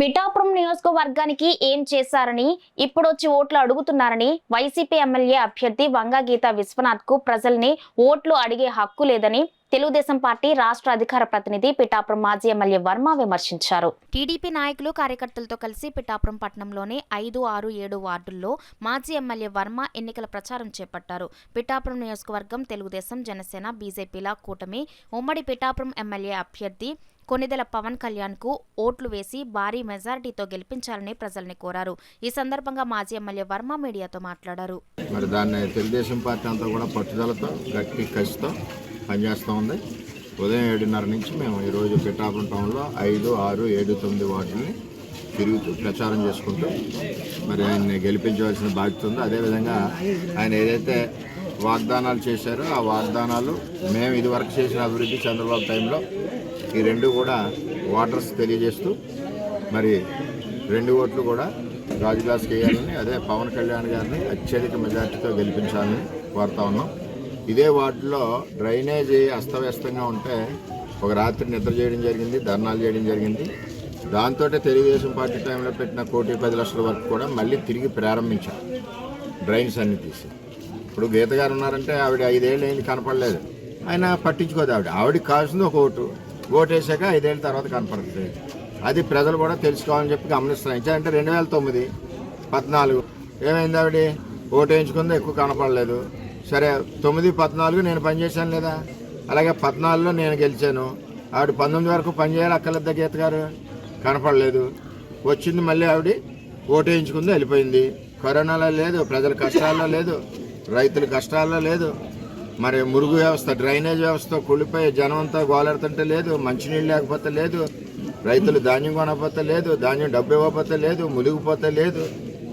పిఠాపురం నియోజకవర్గానికి ఏం చేశారని ఇప్పుడొచ్చి ఓట్లు అడుగుతున్నారని వైసీపీ ఎమ్మెల్యే అభ్యర్థి వంగా గీతా విశ్వనాథ్ కు ప్రజల్ని ఓట్లు అడిగే హక్కు లేదని తెలుగుదేశం పార్టీ రాష్ట్ర అధికార ప్రతినిధి పిఠాపురం మాజీ ఎమ్మెల్యే వర్మ విమర్శించారు. టీడీపీ నాయకులు కార్యకర్తలతో కలిసి పిఠాపురం పట్టణంలోని 5, 6, 7 వార్డుల్లో మాజీ ఎమ్మెల్యే వర్మ ఎన్నికల ప్రచారం చేపట్టారు. పిఠాపురం నియోజకవర్గం తెలుగుదేశం, జనసేన, బీజేపీల కూటమి ఉమ్మడి పిఠాపురం ఎమ్మెల్యే అభ్యర్థి కొనిదెల పవన్ కళ్యాణ్ కు ఓట్లు వేసి భారీ మెజారిటీతో గెలిపించాలని ప్రజల్ని కోరారు. ఈ సందర్భంగా మాజీ ఎమ్మెల్యే వర్మ మీడియాతో మాట్లాడారు. మరి దాన్ని తెలుగుదేశం పార్టీ అంతా కూడా పట్టుదలతో గట్టి కసితో పనిచేస్తూ ఉంది. ఉదయం 7:30 నుంచి మేము ఈరోజు పిఠాపురం టౌన్లో 5, 6, 7, 9 వార్డుల్ని తిరుగుతూ ప్రచారం చేసుకుంటూ మరి ఆయన్ని గెలిపించవలసిన బాధ్యత ఉంది. అదేవిధంగా ఆయన ఏదైతే వాగ్దానాలు చేశారో ఆ వాగ్దానాలు మేము ఇదివరకు చేసిన అభివృద్ధి చంద్రబాబు టైంలో ఈ రెండు కూడా ఓటర్స్ తెలియజేస్తూ మరి 2 ఓట్లు కూడా రాజుదాస్కి వేయాలని, అదే పవన్ కళ్యాణ్ గారిని అత్యధిక మెజార్టీతో గెలిపించాలని కోరుతా ఉన్నాం. ఇదే వార్డులో డ్రైనేజీ అస్తవ్యస్తంగా ఉంటే ఒక రాత్రి నిద్ర చేయడం జరిగింది, ధర్నాలు చేయడం జరిగింది. దాంతో తెలుగుదేశం పార్టీ టైంలో పెట్టిన 1,10,00,000 వరకు కూడా మళ్ళీ తిరిగి ప్రారంభించారు డ్రైన్స్ అన్ని తీసి. ఇప్పుడు గీత గారు ఉన్నారంటే ఆవిడ 5 ఏళ్ళు అయింది కనపడలేదు, ఆయన పట్టించుకోదు. ఆవిడకి కావాల్సింది ఒక ఓటు వేసాక 5 ఏళ్ళ తర్వాత కనపడుతుంది. అది ప్రజలు కూడా తెలుసుకోవాలని చెప్పి గమనిస్తున్నారు. అంటే 2009, 14 ఏమైంది, ఆవిడ ఓటు వేయించుకుంది, ఎక్కువ కనపడలేదు. సరే 9, 14 నేను పనిచేశాను లేదా, అలాగే 14లో నేను గెలిచాను. ఆవిడ 19 వరకు పనిచేయాలి అక్కర్లేదా గీత గారు, కనపడలేదు. వచ్చింది మళ్ళీ ఆవిడ ఓటు వేయించుకుంది, వెళ్ళిపోయింది. కరోనాలో లేదు, ప్రజల కష్టాల్లో లేదు, రైతుల కష్టాల్లో లేదు, మరి మురుగు వ్యవస్థ, డ్రైనేజ్ వ్యవస్థ కుళ్ళిపోయి జనం అంతా గోలెడుతుంటే లేదు, మంచినీళ్ళు లేకపోతే లేదు, రైతులు ధాన్యం కొనకపోతే లేదు, ధాన్యం డబ్బు ఇవ్వకపోతే లేదు, మునిగిపోతే లేదు,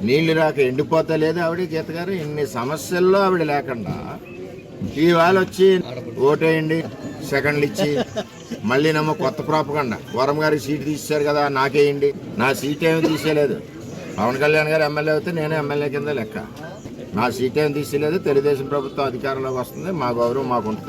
నీళ్లు రాక ఎండిపోతే లేదు. ఆవిడ గీత గారు ఇన్ని సమస్యల్లో ఆవిడ లేకుండా ఇవాళ వచ్చి ఓటేయండి, సెకండ్లు ఇచ్చి మళ్ళీ నమ్మ కొత్త ప్రాపగండా, వరం గారికి సీటు తీసేశారు కదా నాకేయండి. నా సీట్ ఏమి తీసేయలేదు. పవన్ కళ్యాణ్ గారు ఎమ్మెల్యే అయితే నేను ఎమ్మెల్యే కింద లెక్క. నా సీట్ ఏమి తీసేయలేదు. తెలుగుదేశం ప్రభుత్వం అధికారంలోకి వస్తుంది, మా గౌరవం మాకు ఉంటుంది.